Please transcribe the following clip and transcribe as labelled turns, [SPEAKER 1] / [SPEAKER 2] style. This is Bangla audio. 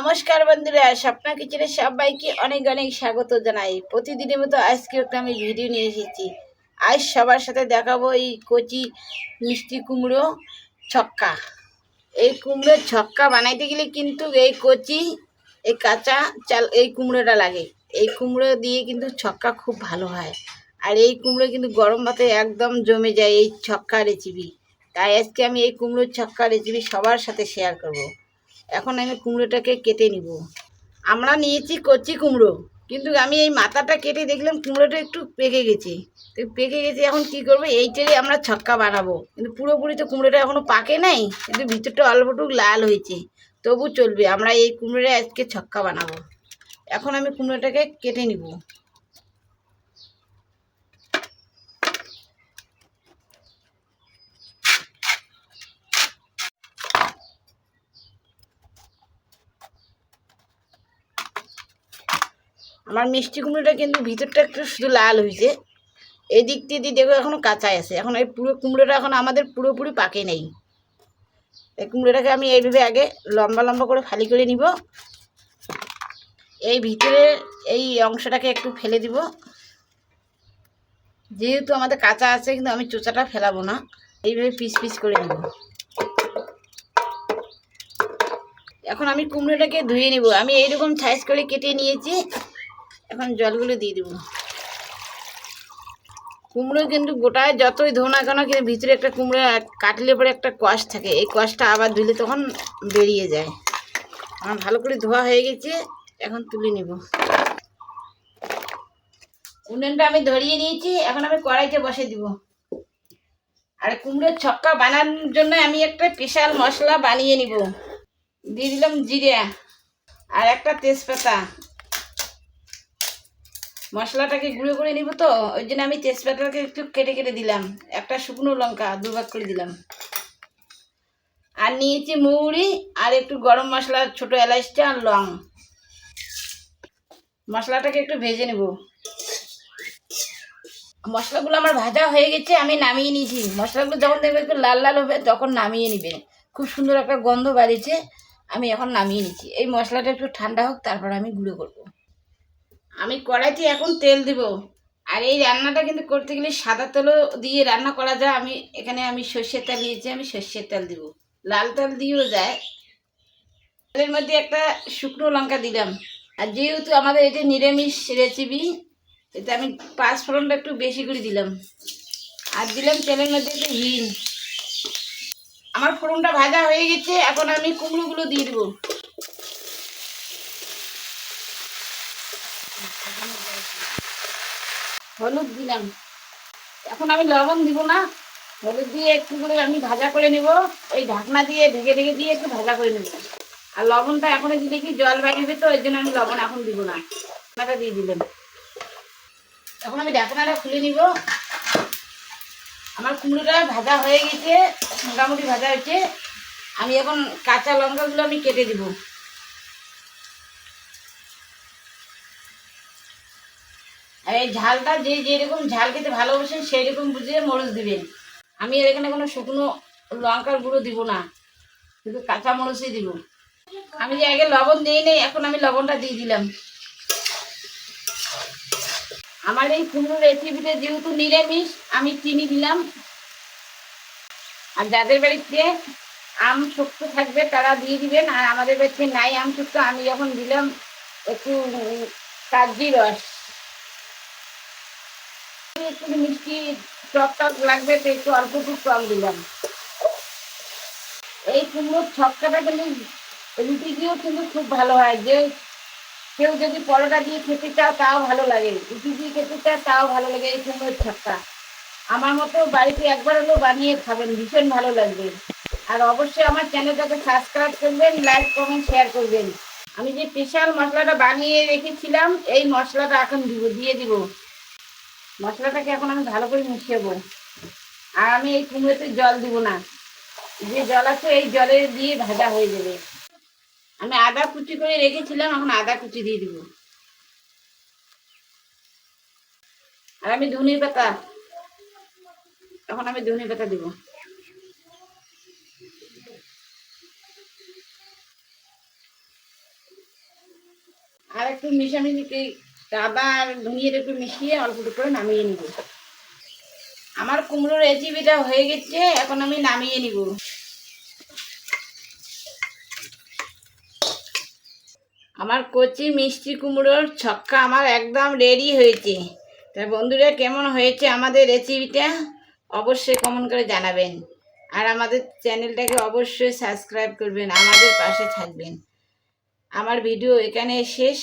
[SPEAKER 1] নমস্কার বন্ধুরা, স্বপ্না কিচেনে সবাইকে অনেক অনেক স্বাগত জানাই। প্রতিদিনের মতো আজকে একটা আমি ভিডিও নিয়ে এসেছি। আজ সবার সাথে দেখাবো এই কচি মিষ্টি কুমড়ো ছক্কা। এই কুমড়োর ছক্কা বানাইতে গেলে কিন্তু এই কচি এই কাঁচা চাল এই কুমড়োটা লাগে। এই কুমড়ো দিয়ে কিন্তু ছক্কা খুব ভালো হয়। আর এই কুমড়ো কিন্তু গরম ভাতে একদম জমে যায় এই ছক্কা রেসিপি। তাই আজকে আমি এই কুমড়োর ছক্কা রেসিপি সবার সাথে শেয়ার করব। এখন আমি কুমড়োটাকে কেটে নিব। আমরা নিয়েছি কচি কুমড়ো, কিন্তু আমি এই মাথাটা কেটে দেখলাম কুমড়োটা একটু পেকে গেছে। তো পেকে গেছে, এখন কি করবো, এইটারই আমরা ছক্কা বানাবো। কিন্তু পুরোপুরি তো কুমড়োটা এখনো পাকে নাই, কিন্তু ভিতরটা অল্পটুকু লাল হয়েছে, তবু চলবে। আমরা এই কুমড়োটা আজকে ছক্কা বানাবো। এখন আমি কুমড়োটাকে কেটে নিব। আমার মিষ্টি কুমড়োটা কিন্তু ভিতরটা একটু শুধু লাল হয়েছে, এদিক দিয়ে দেখো এখনো কাঁচা আছে। এখন এই পুরো কুমড়োটা এখন আমাদের পুরোপুরি পাকে নেই। এই কুমড়োটাকে আমি এইভাবে আগে লম্বা লম্বা করে ফালি করে নিব। এই ভিতরে এই অংশটাকে একটু ফেলে দিব, যেহেতু আমাদের কাঁচা আছে, কিন্তু আমি চোচাটা ফেলাবো না। এইভাবে পিস পিস করে নিব। এখন আমি কুমড়োটাকে ধুয়ে নিব। আমি এইরকম সাইজ করে কেটে নিয়েছি। এখন জলগুলো দিয়ে দেবো। কুমড়ো কিন্তু গোটায় যতই ধো না কেন, কিন্তু ভিতরে একটা কুমড়ো কাটলে পরে একটা কষ থাকে, এই কষটা আবার ধুলে তখন বেরিয়ে যায়। আমার ভালো করে ধোয়া হয়ে গেছে, এখন তুলে নিব। উনুনটা আমি ধরিয়ে নিয়েছি, এখন আমি কড়াইতে বসে দিব। আর কুমড়োর ছক্কা বানানোর জন্য আমি একটা স্পেশাল মশলা বানিয়ে নিব। দিয়ে দিলাম জিরে আর একটা তেজপাতা। মশলাটাকে গুঁড়ো করে নিব, তো ওই জন্য আমি তেজপাতাটাকে একটু কেটে কেটে দিলাম। একটা শুকনো লঙ্কা দুভাগ করে দিলাম। আর নিয়েছি মৌরি আর একটু গরম মশলা, ছোটো এলাচটা আর লং। মশলাটাকে একটু ভেজে নেব। মশলাগুলো আমার ভাজা হয়ে গেছে, আমি নামিয়ে নিয়েছি। মশলাগুলো যখন দেখবে একটু লাল লাল হবে, তখন নামিয়ে নেবে। খুব সুন্দর একটা গন্ধ বাড়িছে, আমি এখন নামিয়ে নিচ্ছি। এই মশলাটা একটু ঠান্ডা হোক, তারপর আমি গুঁড়ো করব। আমি কড়াইতে এখন তেল দিব। আর এই রান্নাটা কিন্তু করতে গেলে সাদা তেলও দিয়ে রান্না করা যায়। আমি সর্ষের তেল নিয়েছি, আমি সর্ষের তেল দিব। লাল তেল দিয়েও যায়। তেলের মধ্যে একটা শুকনো লঙ্কা দিলাম। আর যেহেতু আমাদের এটা নিরামিষ রেসিপি, এতে আমি পাঁচ ফোড়নটা একটু বেশি করে দিলাম। আর দিলাম তেলের মধ্যে একটু হিং। আমার ফোড়নটা ভাজা হয়ে গেছে, এখন আমি কুমড়োগুলো দিয়ে দেবো। হলুদ দিলাম। এখন আমি লবণ দিব না, হলুদ দিয়ে একটু করে আমি ভাজা করে নেব। এই ঢাকনা দিয়ে ঢেকে ঢেকে দিয়ে একটু ভাজা করে নেব। আর লবণটা এখন দিলে কি জল বাড়বে, তো ওই জন্য আমি লবণ এখন দিব না। ঢাকনাটা দিয়ে দিলাম। এখন আমি ঢাকনাটা খুলে নিব। আমার কুমড়োটা ভাজা হয়ে গেছে, মোটামুটি ভাজা হয়েছে। আমি এখন কাঁচা লঙ্কাগুলো আমি কেটে দিব। আর এই ঝালটা যেরকম ঝাল খেতে ভালোবাসেন সেই রকম বুঝে মরিচ দিবেন। আমি এর এখানে কোনো শুকনো লঙ্কার গুঁড়ো দিব না, শুধু কাঁচা মরিচই দিব। আমি যে আগে লবণ দিই নেই, এখন আমি লবণটা দিয়ে দিলাম। আমার এই কুমড়ো রেসিপিতে যেহেতু নিরামিষ, আমি চিনি দিলাম। আর যাদের বাড়িতে আম শক্ত থাকবে তারা দিয়ে দিবেন। আর আমাদের বাড়িতে নাই আম শক্ত, আমি যখন দিলাম একটু কাগজি রস। একটু মিষ্টি টক টক লাগবে, তো একটু অল্প একটু টক দিলাম। এই কুমড়োর ছক্কাটা কিন্তু রুটি দিয়েও কিন্তু খুব ভালো হয়। যে কেউ যদি পরোটা দিয়ে খেতে চাও তাও ভালো লাগে, রুটি দিয়ে খেতে চাও তাও ভালো লাগে। এই কুমড়োর ছক্কা আমার মতো বাড়িতে একবার হলেও বানিয়ে খাবেন, ভীষণ ভালো লাগবে। আর অবশ্যই আমার চ্যানেলটাকে সাবস্ক্রাইব করবেন, লাইক কমেন্ট শেয়ার করবেন। আমি যে স্পেশাল মশলাটা বানিয়ে রেখেছিলাম, এই মশলাটা এখন দিয়ে দিব। মশলাটাকে এখন আমি ভালো করে মিশিয়েবো। আর আমি এই কুমড়োতে জল দিব না, যে জল আছে এই জলে দিয়ে ভাজা হয়ে যাবে। আমি আদা কুচি করে রেখেছিলাম, এখন আদা কুচি দিয়ে দিব। আর আমি ধনে পাতা, এখন আমি ধনে পাতা দিব। আর একটু মিশামিশি আদা আর ধনিয়ার একটু মিশিয়ে অল্প একটু করে নামিয়ে নিব। আমার কুমড়োর রেসিপিটা হয়ে গেছে, এখন আমি নামিয়ে নিব। আমার কচি মিষ্টি কুমড়োর ছক্কা আমার একদম রেডি হয়েছে। তা বন্ধুরা, কেমন হয়েছে আমাদের রেসিপিটা অবশ্যই কমেন্ট করে জানাবেন। আর আমাদের চ্যানেলটাকে অবশ্যই সাবস্ক্রাইব করবেন, আমাদের পাশে থাকবেন। আমার ভিডিও এখানে শেষ।